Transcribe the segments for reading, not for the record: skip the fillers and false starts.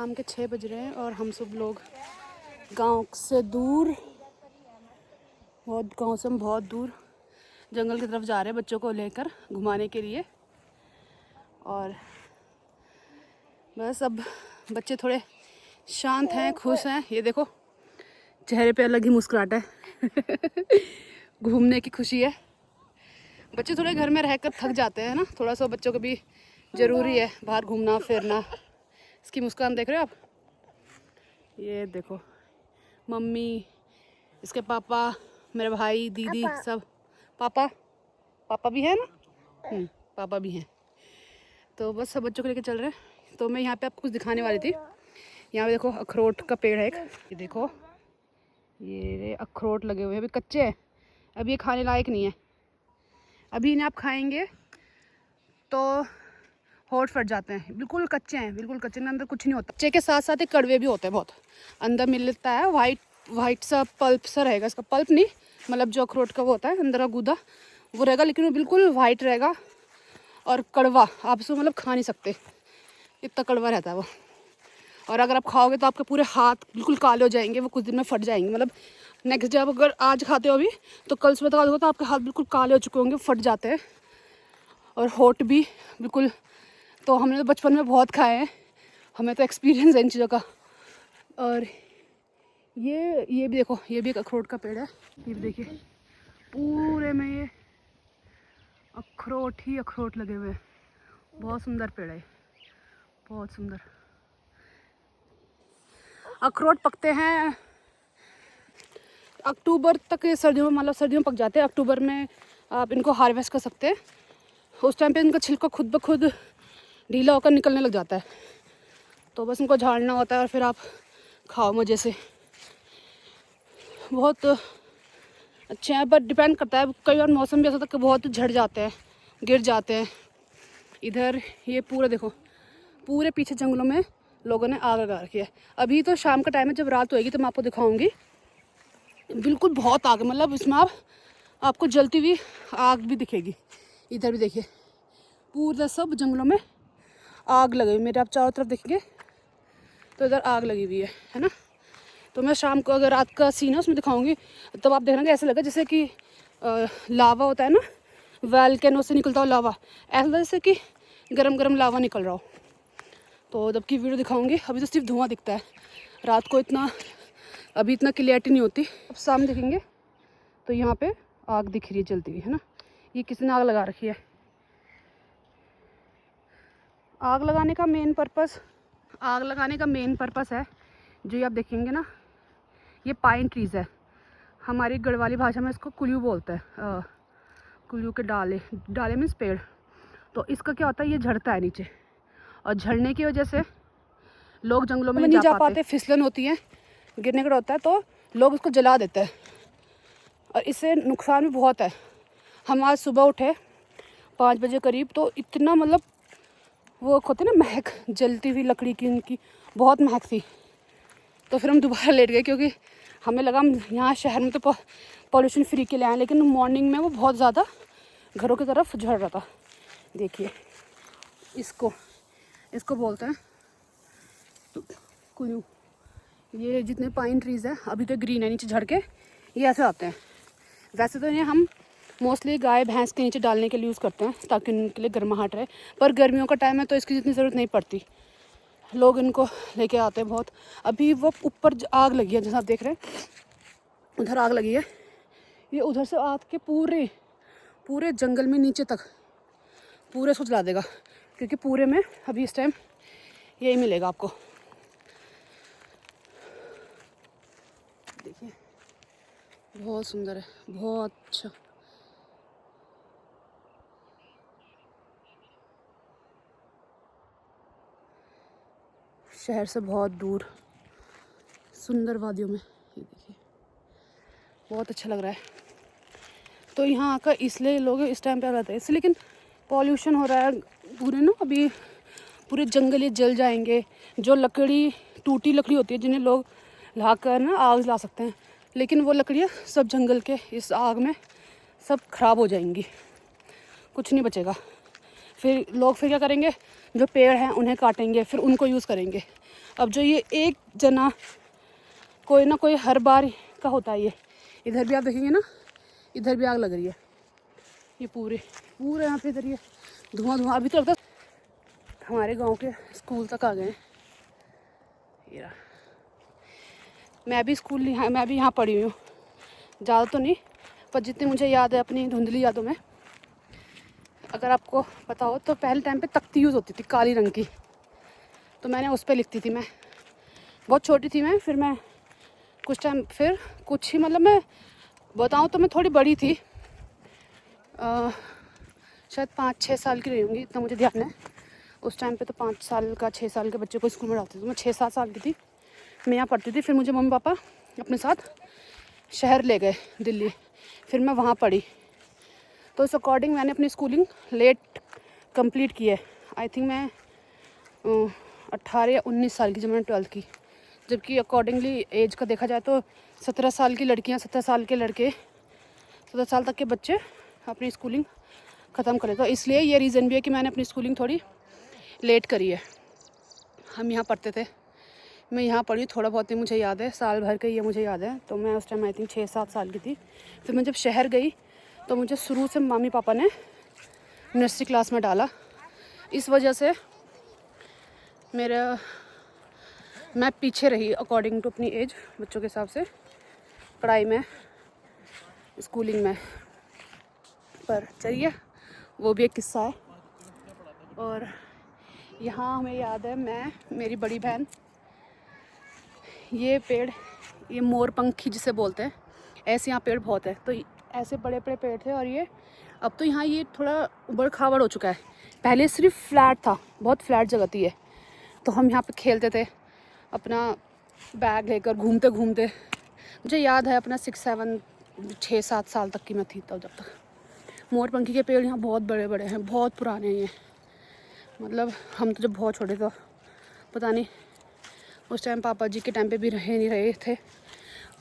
शाम के 6 बज रहे हैं और हम सब लोग गांव से दूर, गांव से हम बहुत दूर जंगल की तरफ जा रहे हैं बच्चों को लेकर घुमाने के लिए। और बस अब बच्चे थोड़े शांत हैं, खुश हैं। ये देखो चेहरे पे अलग ही मुस्कुराहट है घूमने की खुशी है। बच्चे थोड़े घर में रहकर थक जाते हैं ना, थोड़ा सा बच्चों को भी ज़रूरी है बाहर घूमना फिरना। इसकी मुस्कान देख रहे हो आप? ये देखो मम्मी, इसके पापा, मेरे भाई, दीदी सब। पापा भी है ना? पापा भी हैं। तो बस सब बच्चों को लेकर चल रहे हैं। तो मैं यहाँ पे आपको कुछ दिखाने वाली थी। यहाँ पे देखो अखरोट का पेड़ है एक, ये देखो ये अखरोट लगे हुए हैं, अभी कच्चे हैं, अभी ये खाने लायक नहीं है। अभी इन्हें आप खाएंगे तो होठ फट जाते हैं, बिल्कुल कच्चे हैं, बिल्कुल कच्चे, इनके अंदर कुछ नहीं होता। कच्चे के साथ साथ ये कड़वे भी होते हैं बहुत। अंदर मिलता है वाइट सा पल्प सा रहेगा, इसका पल्प नहीं मतलब जो अखरोट का वो होता है अंदर का गूदा वो रहेगा, लेकिन वो बिल्कुल वाइट रहेगा और कड़वा, आप उसको मतलब खा नहीं सकते, इतना कड़वा रहता है वो। और अगर आप खाओगे तो आपके पूरे हाथ बिल्कुल काले हो जाएंगे, वो कुछ दिन में फट जाएंगे। मतलब नेक्स्ट डे आप अगर आज खाते हो अभी तो कल सुबह तक खाओगे तो आपके हाथ बिल्कुल काले हो चुके होंगे, फट जाते हैं। और होठ भी बिल्कुल, तो हमने तो बचपन में बहुत खाए हैं, हमें तो एक्सपीरियंस है इन चीज़ों का। और ये भी देखो, ये भी एक अखरोट का पेड़ है। ये भी देखिए पूरे में ये अखरोट ही अखरोट लगे हुए हैं। बहुत सुंदर पेड़ है, बहुत सुंदर। अखरोट पकते हैं अक्टूबर तक, सर्दियों में, मतलब सर्दियों में पक जाते हैं। अक्टूबर में आप इनको हार्वेस्ट कर सकते हैं। उस टाइम पे इनका छिलका खुद ब खुद ढीला होकर निकलने लग जाता है, तो बस इनको झाड़ना होता है और फिर आप खाओ मज़े से। बहुत अच्छे हैं, पर डिपेंड करता है, कई बार मौसम भी ऐसा होता है कि बहुत झड़ जाते हैं, गिर जाते हैं। इधर ये पूरा देखो, पूरे पीछे जंगलों में लोगों ने आग लगा रखी है। अभी तो शाम का टाइम है, जब रात होएगी तो मैं आपको दिखाऊंगी। बिल्कुल बहुत आग, मतलब इसमें आपको जलती हुई आग भी दिखेगी। इधर भी देखिए पूरा सब जंगलों में आग लगी हुई, मेरे आप चारों तरफ देखेंगे तो इधर आग लगी हुई है ना। तो मैं शाम को अगर रात का सीन है उसमें दिखाऊंगी, तब आप देखना ऐसा लगा जैसे कि लावा होता है ना, वोल्केनो से निकलता हो लावा, ऐसा जैसे कि गरम गरम लावा निकल रहा हो। तो जब की वीडियो दिखाऊंगी, अभी तो सिर्फ धुआं दिखता है, रात को अभी इतना क्लियरिटी नहीं होती। अब सामने देखेंगे तो यहाँ पे आग दिख रही है जलती हुई, है ना। ये किसने आग लगा रखी है? आग लगाने का मेन पर्पस है जो ये आप देखेंगे ना, ये पाइन ट्रीज़ है। हमारी गढ़वाली भाषा में इसको कुल्लू बोलते हैं। कुल्लू के डाले मीन्स पेड़। तो इसका क्या होता है, ये झड़ता है नीचे, और झड़ने की वजह से लोग जंगलों में नहीं जा पाते, फिसलन होती है, गिरने का होता है, तो लोग उसको जला देते हैं और इससे नुकसान भी बहुत है। हम आज सुबह उठे 5 बजे करीब, तो इतना मतलब वो होते ना महक, जलती हुई लकड़ी की, उनकी बहुत महक थी। तो फिर हम दोबारा लेट गए, क्योंकि हमें लगा हम यहाँ शहर में तो पॉल्यूशन फ्री के लिए आए, लेकिन मॉर्निंग में वो बहुत ज़्यादा घरों की तरफ झड़ रहा था। देखिए इसको बोलते हैं कुल्लू। ये जितने पाइन ट्रीज़ हैं अभी तो ग्रीन है, नीचे झड़ के ये ऐसे आते हैं। वैसे तो इन्हें हम मोस्टली गाय भैंस के नीचे डालने के लिए यूज़ करते हैं ताकि उनके लिए गर्माहट रहे, पर गर्मियों का टाइम है तो इसकी जितनी ज़रूरत नहीं पड़ती, लोग इनको लेके आते हैं बहुत। अभी वो ऊपर आग लगी है, जैसा आप देख रहे हैं उधर आग लगी है, ये उधर से आग के पूरे जंगल में नीचे तक पूरे उसको जला देगा, क्योंकि पूरे में अभी इस टाइम यही मिलेगा आपको। देखिए बहुत सुंदर है, बहुत अच्छा। शहर से बहुत दूर सुंदर वादियों में, ये देखिए बहुत अच्छा लग रहा है। तो यहाँ आकर इसलिए लोग इस टाइम पे आ जाते हैं इसलिए, लेकिन पॉल्यूशन हो रहा है पूरे ना, अभी पूरे जंगल ये जल जाएंगे। जो टूटी लकड़ी होती है जिन्हें लोग लाकर ना आग ला सकते हैं, लेकिन वो लकड़ियाँ सब जंगल के इस आग में सब खराब हो जाएंगी, कुछ नहीं बचेगा। फिर लोग फिर क्या करेंगे, जो पेड़ हैं उन्हें काटेंगे, फिर उनको यूज़ करेंगे। अब जो ये एक जना कोई ना कोई हर बार का होता है। ये इधर भी आप देखेंगे ना, इधर भी आग लग रही है। ये पूरे यहाँ पे इधर ये धुआं अभी तो लगता है हमारे गांव के स्कूल तक आ गए हैं। ये रहा। मैं भी यहाँ पढ़ी हुई हूँ, ज़्यादा तो नहीं, पर जितनी मुझे याद है अपनी धुंधली यादों में, अगर आपको पता हो तो पहले टाइम पे तख्ती यूज़ होती थी काली रंग की, तो मैंने उस पर लिखती थी। मैं बहुत छोटी थी मैं, फिर मैं कुछ टाइम फिर कुछ ही मतलब मैं बताऊँ तो मैं थोड़ी बड़ी थी, शायद 5-6 साल की रही होंगी, इतना मुझे ध्यान है। उस टाइम पे तो 5 साल का 6 साल के बच्चे को स्कूल में डालते थे, तो मैं 6-7 साल की थी, मैं यहाँ पढ़ती थी। फिर मुझे मम्मी पापा अपने साथ शहर ले गए दिल्ली, फिर मैं वहाँ पढ़ी। तो इस अकॉर्डिंग मैंने अपनी स्कूलिंग लेट कंप्लीट की है। आई थिंक मैं 18 या 19 साल की जब मैंने 12th की, जबकि अकॉर्डिंगली एज का देखा जाए तो 17 साल की लड़कियाँ, 17 साल के लड़के, 17 साल तक के बच्चे अपनी स्कूलिंग ख़त्म करें। तो इसलिए ये रीज़न भी है कि मैंने अपनी स्कूलिंग थोड़ी लेट करी है। हम यहाँ पढ़ते थे, मैं यहाँ पढ़ी, थोड़ा बहुत ही मुझे याद है, साल भर का ही मुझे याद है। तो मैं उस टाइम आई थिंक 6-7 साल की थी। फिर मैं जब शहर गई तो मुझे शुरू से मम्मी पापा ने नर्सरी क्लास में डाला। इस वजह से मैं पीछे रही अकॉर्डिंग टू अपनी एज, बच्चों के हिसाब से, पढ़ाई में, स्कूलिंग में। पर चलिए, वो भी एक किस्सा है। और यहाँ हमें याद है, मैं, मेरी बड़ी बहन, ये पेड़, ये मोरपंखी जिसे बोलते हैं, ऐसे यहाँ पेड़ बहुत है। तो ऐसे बड़े बड़े पेड़ थे, और ये अब तो यहाँ ये थोड़ा उबड़ खाबड़ हो चुका है। पहले सिर्फ फ्लैट था, बहुत फ्लैट जगह थी ये। तो हम यहाँ पे खेलते थे अपना बैग लेकर, घूमते घूमते। मुझे याद है अपना 6-7 साल तक की मैं थी तब, जब तक। मोरपंखी के पेड़ यहाँ बहुत बड़े बड़े हैं, बहुत पुराने हैं ये। मतलब हम तो जब बहुत छोटे थे, पता नहीं उस टाइम पापा जी के टाइम पे भी नहीं रहे थे।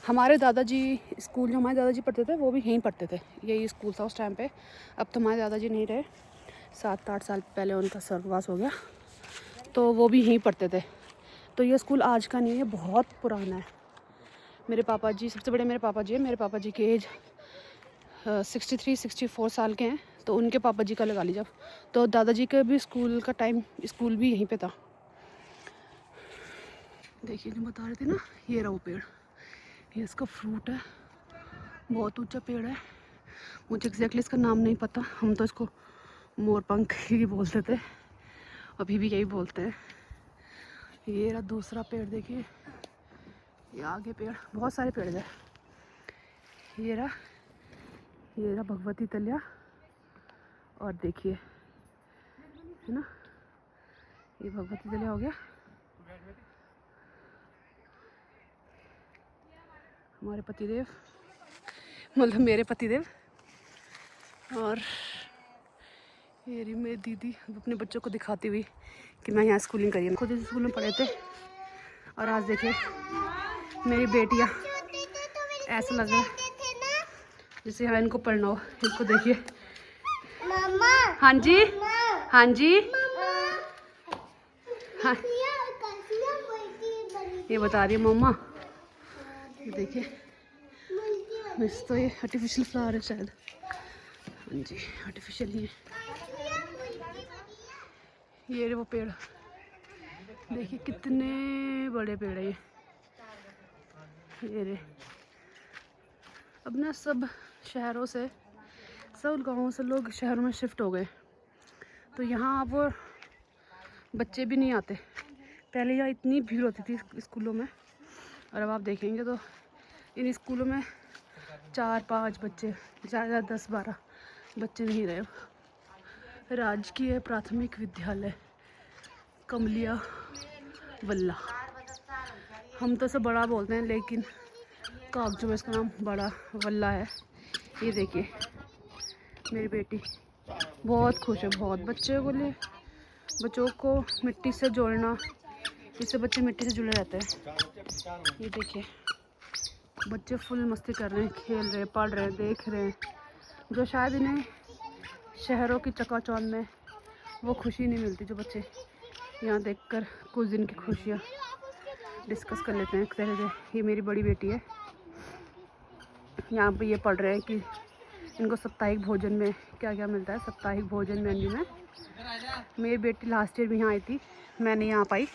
हमारे दादाजी स्कूल, जो हमारे दादाजी पढ़ते थे वो भी यहीं पढ़ते थे, यही स्कूल था उस टाइम पे। अब तो हमारे दादाजी नहीं रहे, 7-8 साल पहले उनका स्वर्गवास हो गया, तो वो भी यहीं पढ़ते थे। तो ये स्कूल आज का नहीं है, बहुत पुराना है। मेरे पापा जी, सबसे बड़े मेरे पापा जी हैं। मेरे पापा जी की एज 63-64 साल के हैं, तो उनके पापा जी का लगा लीजिए। तो दादाजी का भी स्कूल का टाइम, स्कूल भी यहीं पे था। देखिए जो बता रहे थे ना, ये रहा वो पेड़, ये इसका फ्रूट है, बहुत ऊंचा पेड़ है। मुझे एग्जैक्टली इसका नाम नहीं पता, हम तो इसको मोरपंख ही बोलते थे, अभी भी यही बोलते हैं। ये रहा दूसरा पेड़, देखिए ये आगे पेड़, बहुत सारे पेड़ है। ये रहा भगवती तलिया, और देखिए है ना, ये भगवती तलिया हो गया। हमारे पतिदेव, मतलब मेरे पतिदेव। और ये रही मेरी दीदी अपने बच्चों को दिखाती हुई कि मैं यहाँ स्कूलिंग करी है। खुद इस स्कूल में पढ़े थे, और आज देखिए मेरी बेटियाँ, ऐसा लग रहा है जैसे हाँ इनको पढ़ना हो। इनको देखिए, हाँ जी, हाँ जी, हाँ, ये बता रही है मम्मा। ये देखिए, वैसे तो ये आर्टिफिशियल फ्लावर है शायद, हाँ जी आर्टिफिशियल ही है। ये वो पेड़ देखिए, कितने बड़े पेड़ है ये रे। अब ना सब शहरों से, सब गाँवों से लोग शहरों में शिफ्ट हो गए, तो यहाँ अब बच्चे भी नहीं आते। पहले यहाँ इतनी भीड़ होती थी स्कूलों में, और अब आप देखेंगे तो इन स्कूलों में 4-5 बच्चे, ज़्यादा 10-12 बच्चे नहीं रहे। राजकीय प्राथमिक विद्यालय कमलिया वल्ला, हम तो सब बड़ा बोलते हैं, लेकिन कागजों में इसका नाम बड़ा वल्ला है। ये देखिए मेरी बेटी बहुत खुश है, बहुत। बच्चों को मिट्टी से जोड़ना, इससे बच्चे मिट्टी से जुड़े रहते हैं। ये देखिए बच्चे फुल मस्ती कर रहे हैं, खेल रहे हैं, पढ़ रहे हैं, देख रहे हैं, जो शायद इन्हें शहरों की चकाचौंध में वो खुशी नहीं मिलती जो बच्चे यहाँ देखकर कुछ दिन की खुशियाँ डिस्कस कर लेते हैं एक तरह से। ये मेरी बड़ी बेटी है, यहाँ पे ये पढ़ रहे हैं कि इनको साप्ताहिक भोजन में क्या क्या मिलता है। साप्ताहिक भोजन मेन्यू में मेरी बेटी लास्ट ईयर भी यहाँ आई थी, मैं नहीं आ पाई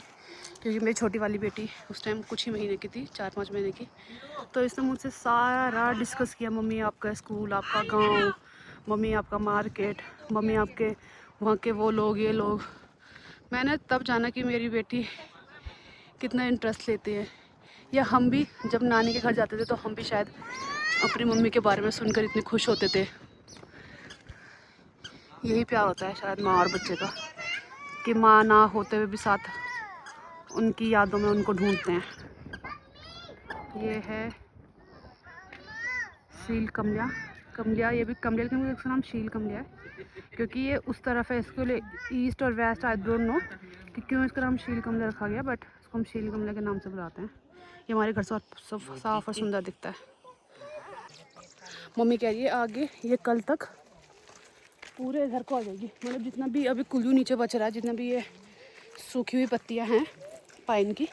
क्योंकि मेरी छोटी वाली बेटी उस टाइम कुछ ही महीने की थी, 4-5 महीने की। तो इसने मुझसे सारा डिस्कस किया, मम्मी आपका स्कूल, आपका गांव, मम्मी आपका मार्केट, मम्मी आपके वहाँ के वो लोग, ये लोग। मैंने तब जाना कि मेरी बेटी कितना इंटरेस्ट लेती है। या हम भी जब नानी के घर जाते थे तो हम भी शायद अपनी मम्मी के बारे में सुनकर इतने खुश होते थे। यही प्यार होता है शायद माँ और बच्चे का, कि माँ ना होते हुए भी साथ उनकी यादों में उनको ढूंढते हैं। ये है शील कमलिया, कमलिया, ये भी कमलिया लेकिन मुझे इसका नाम शील कमलिया है क्योंकि ये उस तरफ है। इसके लिए ईस्ट और वेस्ट आई डोंट नो कि क्यों इसका नाम शील कमलिया रखा गया, बट इसको हम शील कमलिया के नाम से बुलाते हैं। ये हमारे घर से सब साफ और सुंदर दिखता है। मम्मी कह रही है आगे ये कल तक पूरे इधर को आ जाएगी, मतलब जितना भी अभी कुल्लू नीचे बच रहा है, जितना भी ये सूखी हुई पत्तियां हैं पाइन की,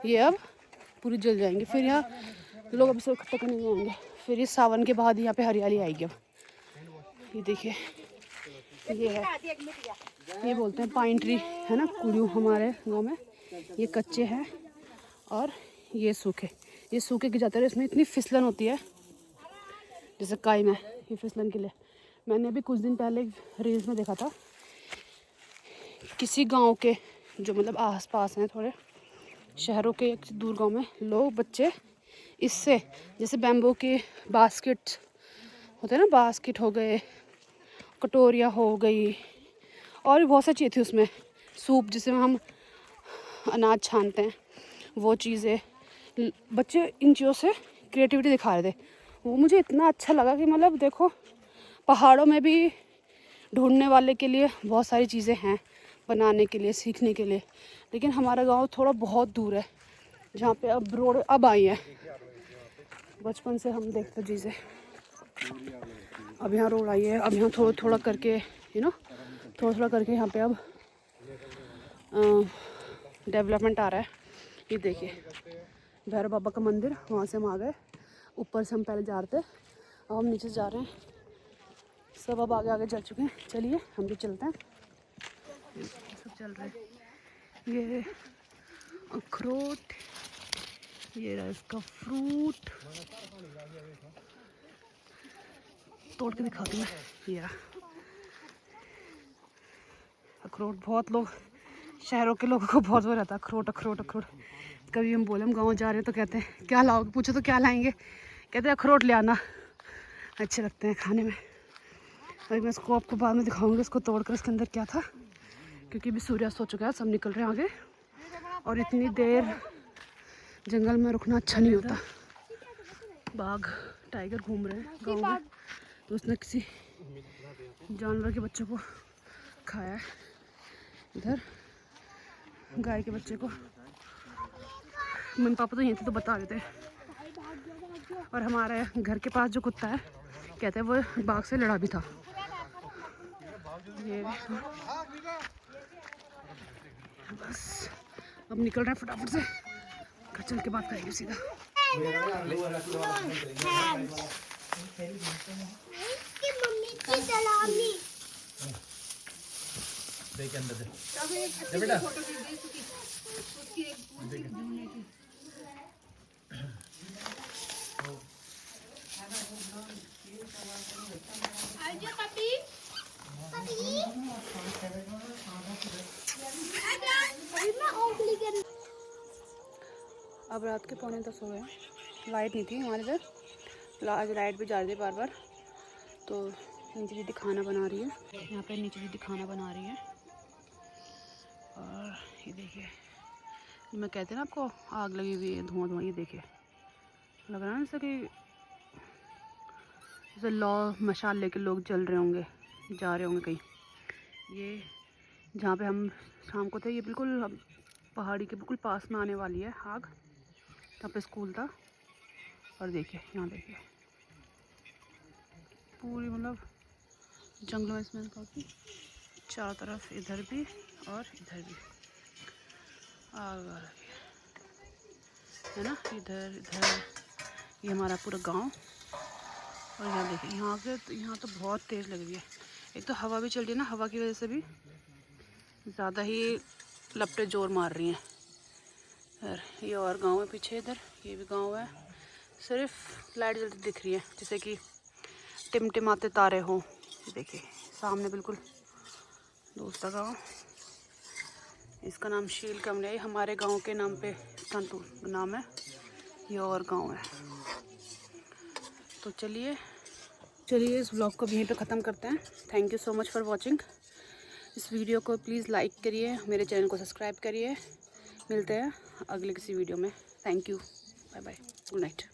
ये अब पूरी जल जाएंगी। फिर यहाँ लोग अभी से इकट्ठा करने नहीं आएंगे, फिर इस सावन के बाद यहाँ पे हरियाली आएगी। अब ये देखिए, ये है, ये बोलते हैं पाइन ट्री है ना कुल्लू हमारे गाँव में। ये कच्चे हैं और ये सूखे, ये सूखे गिर जाते हैं। इसमें इतनी फिसलन होती है जैसे काई में, ये फिसलन के लिए। मैंने अभी कुछ दिन पहले रील्स में देखा था, किसी गांव के जो मतलब आसपास हैं थोड़े शहरों के दूर गांव में, लोग बच्चे इससे जैसे बैम्बू के बास्केट होते हैं ना, बास्केट हो गए, कटोरियाँ हो गई और भी बहुत सी चीज़ें थी उसमें, सूप जिसमें हम अनाज छानते हैं, वो चीज़ें, बच्चे इन चीज़ों से क्रिएटिविटी दिखा रहे थे। वो मुझे इतना अच्छा लगा कि मतलब देखो पहाड़ों में भी ढूंढने वाले के लिए बहुत सारी चीज़ें हैं बनाने के लिए, सीखने के लिए। लेकिन हमारा गांव थोड़ा बहुत दूर है जहाँ पे अब रोड अब आई है। बचपन से हम देखते चीज़ें, अब यहाँ रोड आई है, अब यहाँ थोड़ा थोड़ा करके थोड़ा थोड़ा करके यहाँ पे अब डेवलपमेंट आ रहा है। ये देखिए भैरव बाबा का मंदिर, वहाँ से हम आ गए, ऊपर से हम पहले जा रहे थे, अब हम नीचे जा रहे हैं। सब अब आगे आगे चल चुके हैं, चलिए हम भी चलते हैं। सब चल रहे हैं। ये अखरोट, ये रहा इसका फ्रूट, तोड़ के दिखाती हूँ। ये अखरोट, बहुत लोग शहरों के लोगों को बहुत वो रहता है अखरोट अखरोट अखरोट। कभी हम बोले हम गाँव जा रहे हैं तो कहते हैं क्या लाओगे, पूछो तो क्या लाएंगे, कहते हैं अखरोट ले आना, अच्छे लगते हैं खाने में। अभी मैं इसको आपको बाद में दिखाऊंगी, इसको तोड़कर इसके अंदर क्या था, क्योंकि अभी सूर्यास्त हो चुका है, सब निकल रहे हैं आगे और इतनी देर जंगल में रुकना अच्छा नहीं होता। बाघ टाइगर घूम रहे हैं गाँव में, तो उसने किसी जानवर के बच्चों को खाया है। इधर गाय के बच्चे को मम्मी पापा तो यहीं थे तो बता रहे थे। और हमारे घर के पास जो कुत्ता है कहते हैं वो बाघ से लड़ा भी था। ये बस अब निकल रहे हैं फटाफट से, घर चल के बात करेंगे सीधा। अब रात के 9:45 हो गए, लाइट नहीं थी हमारे इधर, आज लाइट भी जा रही थी बार बार। तो नीचे दीदी खाना बना रही है, यहाँ पे नीचे दीदी खाना बना रही है। और ये देखिए, मैं कहती ना आपको आग लगी हुई है, धुआं धुआं, ये देखिए लग रहा है जैसे कि जैसे लौ मशाल लेके लोग जल रहे होंगे, जा रहे होंगे कहीं। ये जहाँ पे हम शाम को थे, ये बिल्कुल पहाड़ी के बिल्कुल पास में आने वाली है आग, यहाँ पे स्कूल था। और देखिए यहाँ देखिए पूरी मतलब जंगलों में इसमें काफ़ी चारों तरफ, इधर भी और इधर भी है ना, इधर इधर ये हमारा पूरा गांव। और यहाँ देखिए, यहाँ तो बहुत तेज़ लग रही है। एक तो हवा भी चल रही है ना, हवा की वजह से भी ज़्यादा ही लपटें जोर मार रही हैं। और ये और गांव है पीछे, इधर ये भी गांव है। सिर्फ लाइट जल्दी दिख रही है, जैसे कि टिमटिमाते तारे हों। देखिए सामने बिल्कुल दूसरा गांव, इसका नाम शील कमरे है। हमारे गांव के नाम पे इसका नाम है। ये और गांव है। तो चलिए इस ब्लॉग को यहीं पे ख़त्म करते हैं। Thank you so much for watching. इस वीडियो को प्लीज़ लाइक करिए, मेरे चैनल को सब्सक्राइब करिए। मिलते हैं अगले किसी वीडियो में। Thank you, bye bye, good night.